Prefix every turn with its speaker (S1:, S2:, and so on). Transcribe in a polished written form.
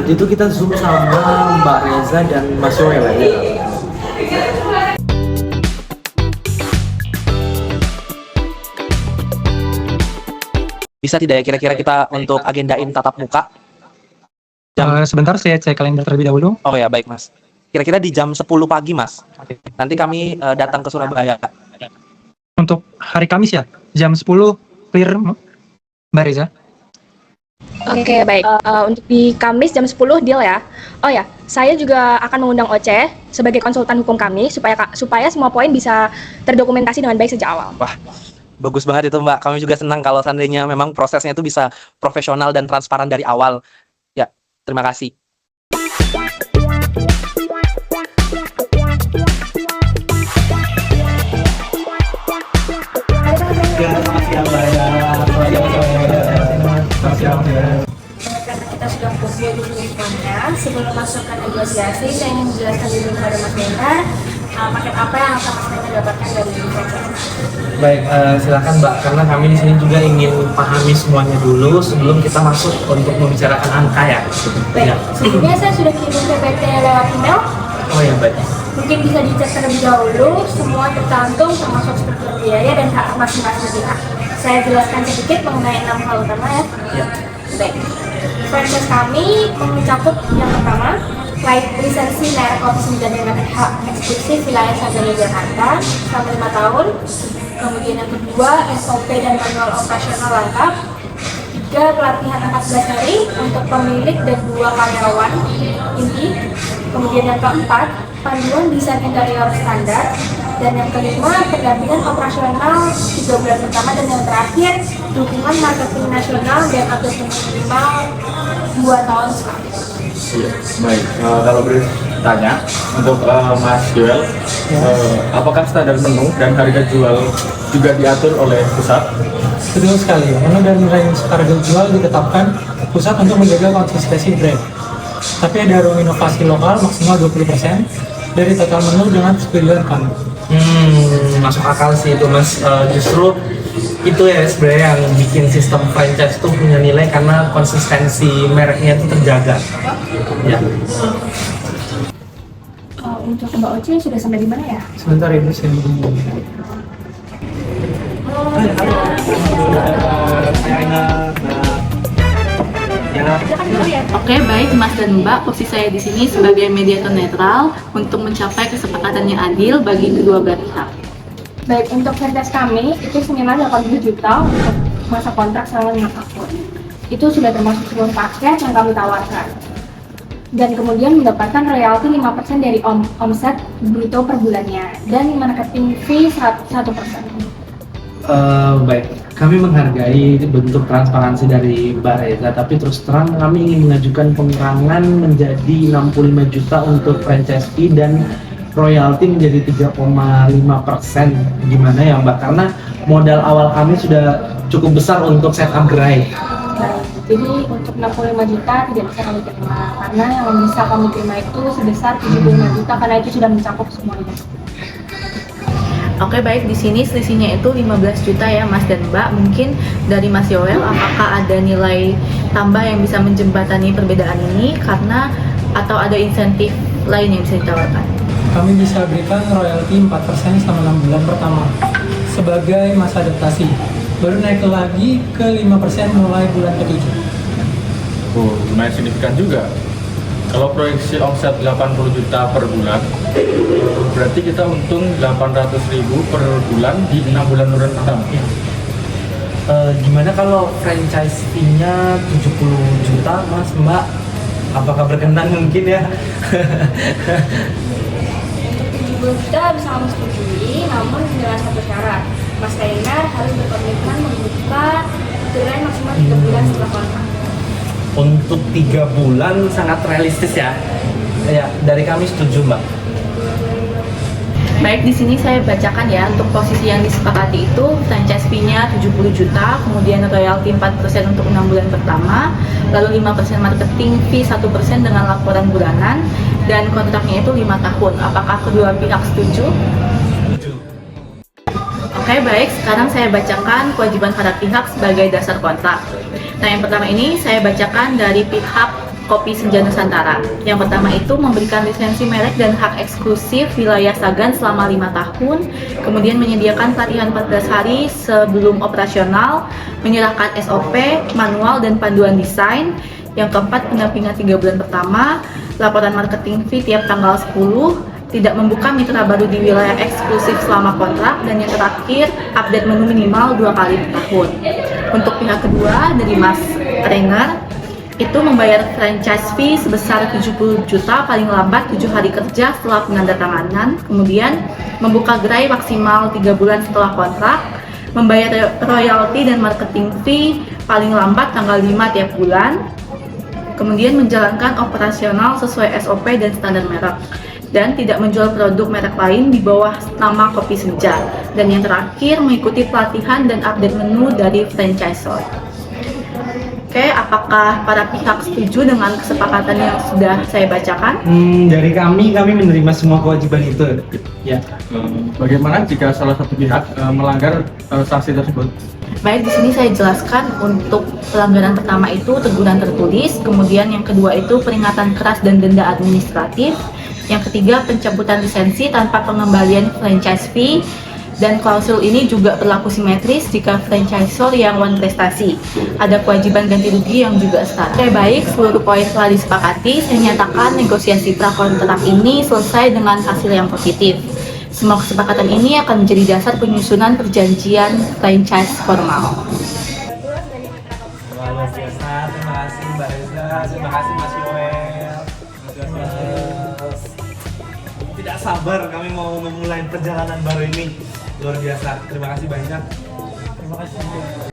S1: nanti tuh kita zoom sama Mbak Reza dan Mas Yoel ya.
S2: Bisa tidak ya kira-kira kita untuk agendain tatap muka?
S3: Sebentar saya cek kalender terlebih dahulu.
S2: Oh ya, baik Mas. Kira-kira di jam 10 pagi Mas. Nanti kami datang ke Surabaya.
S3: Untuk hari Kamis ya, jam 10 clear Mbak Reza.
S4: Oke, baik. Untuk di Kamis jam 10 deal ya. Oh ya, saya juga akan mengundang Oce sebagai konsultan hukum kami supaya semua poin bisa terdokumentasi dengan baik sejak awal.
S2: Wah, bagus banget itu Mbak. Kami juga senang kalau seandainya memang prosesnya itu bisa profesional dan transparan dari awal. Ya, terima kasih.
S5: Karena kita sudah fokus di semuanya, sebelum masuk ke negosiasi, saya ingin menjelaskan dulu kepada Mas Denda paket apa yang akan Mas Denda dapatkan dari franchise.
S1: Baik, silakan Mbak, karena kami di sini juga ingin pahami semuanya dulu sebelum kita masuk untuk membicarakan angka ya.
S5: Baik,
S1: Ya.
S5: sebelumnya saya sudah kirim PPT lewat email.
S1: Oh ya baik.
S5: Mungkin bisa dicek terlebih dahulu, semua tercantum termasuk struktur biaya dan hak masing-masing pihak. Saya jelaskan sedikit mengenai 6 hal utama ya.
S1: Ya.
S5: Baik, franchise kami mencakup yang pertama, lisensi merek kopi sembilan dengan hak eksklusif wilayah Sarjana Jakarta selama 5 tahun. Kemudian yang kedua, SOP dan manual operasional lengkap. 3, pelatihan 14 hari untuk pemilik dan 2 karyawan inti. Kemudian yang keempat, panduan desain interior standar. Dan yang kelima, pendampingan operasional 3 bulan pertama. Dan yang terakhir, dukungan marketing nasional dan update minimal 2 tahun sekali.
S6: Iya, baik. Kalau boleh tanya untuk Mas Joel, apakah standar menu dan harga jual juga diatur oleh pusat?
S3: Betul sekali, menu dan range harga jual ditetapkan pusat untuk menjaga konsistensi brand. Tapi ada ruang inovasi lokal maksimal 20% dari total menu dengan persetujuan kami.
S1: Masuk akal sih itu Mas. Justru itu ya sebenarnya yang bikin sistem franchise itu punya nilai karena konsistensi mereknya itu terjaga. Ya.
S5: Untuk Mbak Oce sudah sampai di mana ya?
S3: Sebentar Ibu, saya menunggu.
S7: Oke, baik Mas dan Mbak, posisi saya di sini sebagai mediator netral untuk mencapai kesepakatan yang adil bagi kedua belah pihak.
S5: Baik, untuk franchise kami itu senilai 80 juta untuk masa kontrak selama 5 tahun. Itu sudah termasuk seluruh paket yang kami tawarkan. Dan kemudian mendapatkan royalti 5% dari omset bruto per bulannya dan marketing fee 1%.
S1: Baik, kami menghargai bentuk transparansi dari Mbak Reza, tapi terus terang kami ingin mengajukan pengurangan menjadi 65 juta untuk franchise fee dan royalti menjadi 3,5%. Gimana ya Mbak? Karena modal awal kami sudah cukup besar untuk setup gerai.
S5: Baik, jadi untuk 65 juta tidak bisa kami terima karena yang bisa kami terima itu sebesar 75 juta karena itu sudah mencakup semuanya.
S7: Oke, baik, di sini selisihnya itu 15 juta ya Mas dan Mbak. Mungkin dari Mas Yoel, apakah ada nilai tambah yang bisa menjembatani perbedaan ini karena atau ada insentif lain yang bisa ditawarkan?
S3: Kami bisa berikan royalti 4% selama 6 bulan pertama sebagai masa adaptasi. Baru naik lagi ke 5% mulai bulan ke-7.
S6: Oh, lumayan signifikan juga. Kalau proyeksi omset 80 juta per bulan, berarti kita untung 800.000 per bulan di 6 bulan pertama.
S1: Gimana kalau franchise fee-nya 70 juta Mas Mbak? Apakah berkenan mungkin ya?
S5: 70 juta bisa kami setujui, namun dengan satu syarat. Mas Kaina harus berkomitmen membuka gerai maksimal 3 bulan setelah kontrak.
S1: Untuk 3 bulan sangat realistis ya. Ya, dari kami setuju Mbak.
S7: Baik, di sini saya bacakan ya untuk posisi yang disepakati itu franchise fee-nya 70 juta, kemudian royalti 4% untuk 6 bulan pertama, lalu 5% marketing fee 1% dengan laporan bulanan, dan kontraknya itu 5 tahun. Apakah kedua pihak setuju? Oke, baik, sekarang saya bacakan kewajiban para pihak sebagai dasar kontrak. Nah, yang pertama ini saya bacakan dari pihak Kopi Senja Nusantara. Yang pertama itu memberikan lisensi merek dan hak eksklusif wilayah Sagan selama 5 tahun, kemudian menyediakan pelatihan 14 hari sebelum operasional, menyerahkan SOP, manual, dan panduan desain. Yang keempat, pendampingan 3 bulan pertama, laporan marketing fee tiap tanggal 10, tidak membuka mitra baru di wilayah eksklusif selama kontrak, dan yang terakhir, update menu minimal 2 kali per tahun. Untuk pihak kedua, dari Mas Trainer, itu membayar franchise fee sebesar 70 juta paling lambat 7 hari kerja setelah penandatanganan, kemudian membuka gerai maksimal 3 bulan setelah kontrak, membayar royalti dan marketing fee paling lambat tanggal 5 tiap bulan, kemudian menjalankan operasional sesuai SOP dan standar merek, dan tidak menjual produk merek lain di bawah nama Kopi Senja. Dan yang terakhir, mengikuti pelatihan dan update menu dari franchisor. Oke, apakah para pihak setuju dengan kesepakatan yang sudah saya bacakan?
S1: Dari kami menerima semua kewajiban itu. Ya.
S6: Bagaimana jika salah satu pihak melanggar sanksi tersebut?
S7: Baik, di sini saya jelaskan untuk pelanggaran pertama itu teguran tertulis, kemudian yang kedua itu peringatan keras dan denda administratif, yang ketiga pencabutan lisensi tanpa pengembalian franchise fee, dan klausul ini juga berlaku simetris jika franchisor yang one prestasi. Ada kewajiban ganti rugi yang juga setara. Oke, baik, seluruh poin telah disepakati. Saya nyatakan negosiasi prakontrak ini selesai dengan hasil yang positif. Semua kesepakatan ini akan menjadi dasar penyusunan perjanjian franchise formal.
S1: Luar biasa, terima kasih Mbak Reza, terima kasih Mas Yoel. Tidak sabar kami mau memulai perjalanan baru ini. Luar biasa, terima kasih banyak.
S3: Terima kasih.